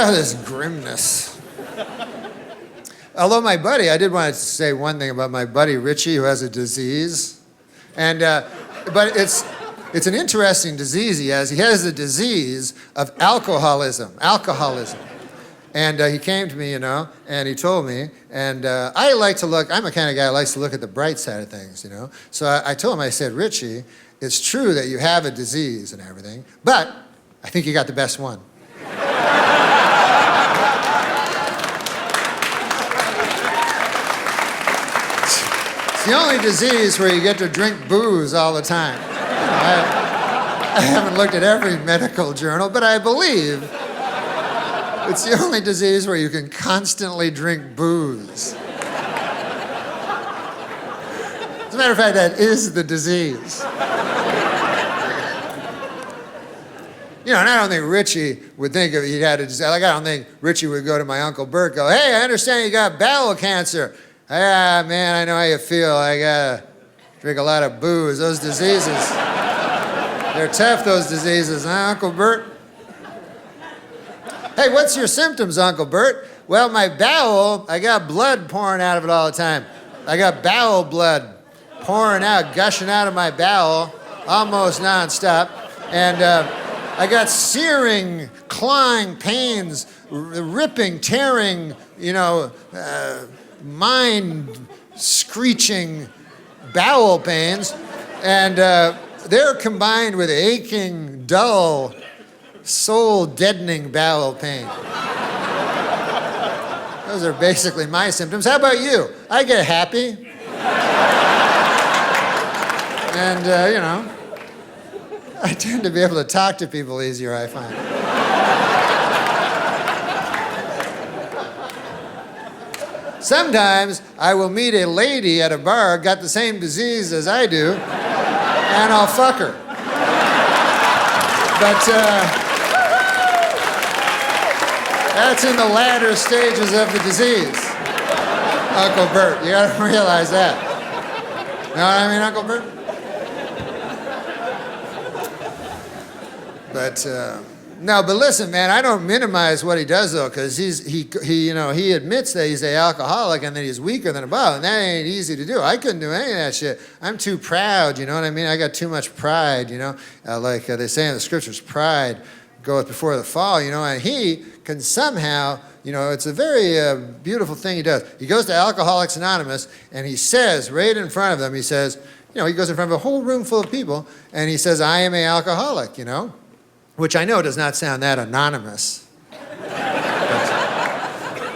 Oh, this grimness. Although my buddy, I did want to say one thing about my buddy Richie, who has a disease. And, but it's an interesting disease he has. He has the disease of alcoholism. And he came to me, and he told me, and I like to look, I'm the kind of guy who likes to look at the bright side of things, So I told him, I said, Richie, it's true that you have a disease and everything, but I think you got the best one. It's the only disease where you get to drink booze all the time. I haven't looked at every medical journal, but I believe it's the only disease where you can constantly drink booze. As a matter of fact, that is the disease. And I don't think Richie would think if he had a disease. Like, I don't think Richie would go to my Uncle Bert, go, hey, I understand you got bowel cancer. Ah, man, I know how you feel. I gotta drink a lot of booze. Those diseases, they're tough, those diseases, huh, Uncle Bert? Hey, what's your symptoms, Uncle Bert? Well, my bowel, I got blood pouring out of it all the time. I got bowel blood pouring out, gushing out of my bowel, almost nonstop. And I got searing, clawing pains, ripping, tearing, mind-screeching bowel pains. And they're combined with aching, dull, soul-deadening bowel pain. Those are basically my symptoms. How about you? I get happy. And, I tend to be able to talk to people easier, I find. Sometimes I will meet a lady at a bar, got the same disease as I do, and I'll fuck her. But that's in the latter stages of the disease, Uncle Bert. You gotta realize that. Know what I mean, Uncle Bert? But but listen, man, I don't minimize what he does though, because he admits that he's an alcoholic and that he's weaker than a bottle, and that ain't easy to do. I couldn't do any of that shit. I'm too proud, you know what I mean? I got too much pride, like they say in the scriptures, pride goeth before the fall, and he can somehow, it's a very beautiful thing he does. He goes to Alcoholics Anonymous and he says, right in front of them, he says, he goes in front of a whole room full of people and he says, I am an alcoholic, which I know does not sound that anonymous.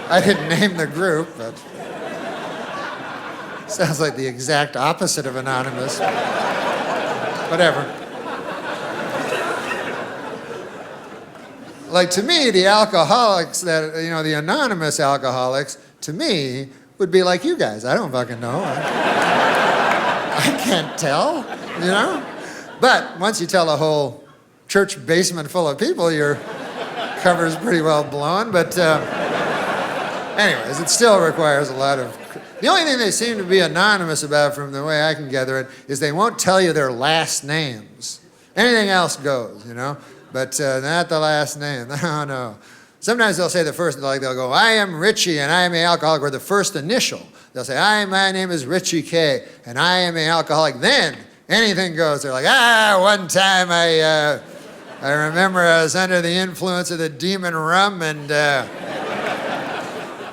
I didn't name the group, but sounds like the exact opposite of anonymous. Whatever. Like, to me, the alcoholics that, the anonymous alcoholics, to me, would be like you guys. I don't fucking know. I can't tell, But once you tell a whole church basement full of people, your cover's pretty well blown. But anyways, it still requires a lot of... The only thing they seem to be anonymous about, from the way I can gather it, is they won't tell you their last names. Anything else goes, But not the last name. No. Sometimes they'll say the first, they'll go, I am Richie and I am an alcoholic, or the first initial. They'll say, my name is Richie K and I am an alcoholic. Then anything goes. They're like, one time I remember I was under the influence of the demon rum and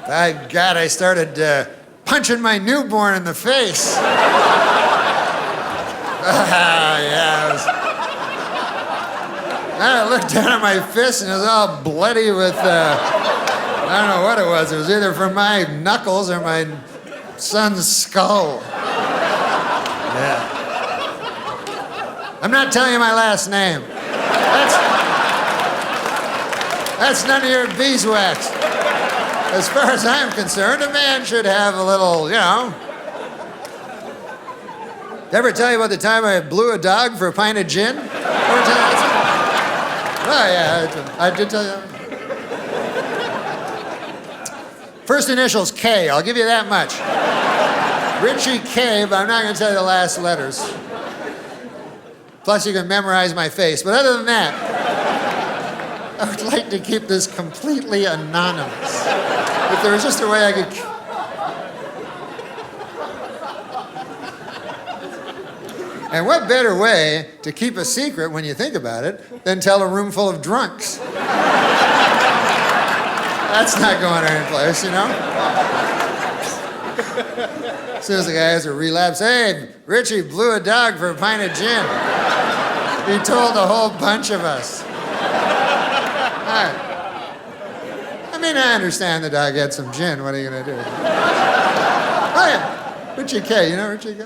I started punching my newborn in the face. I looked down at my fist and it was all bloody with, I don't know what it was. It was either from my knuckles or my son's skull. Yeah. I'm not telling you my last name. That's none of your beeswax. As far as I'm concerned, a man should have a little, Did I ever tell you about the time I blew a dog for a pint of gin? Oh, yeah, I did tell you that. First initial's K, I'll give you that much. Richie K, but I'm not going to tell you the last letters. Plus, you can memorize my face. But other than that, I would like to keep this completely anonymous. If there was just a way I could... And what better way to keep a secret when you think about it than tell a room full of drunks? That's not going anyplace, you know? As soon as the guy has a relapse, hey, Richie blew a dog for a pint of gin. He told a whole bunch of us. I mean, I understand the dog had some gin. What are you going to do? Oh, yeah. Richie K. You know Richie K?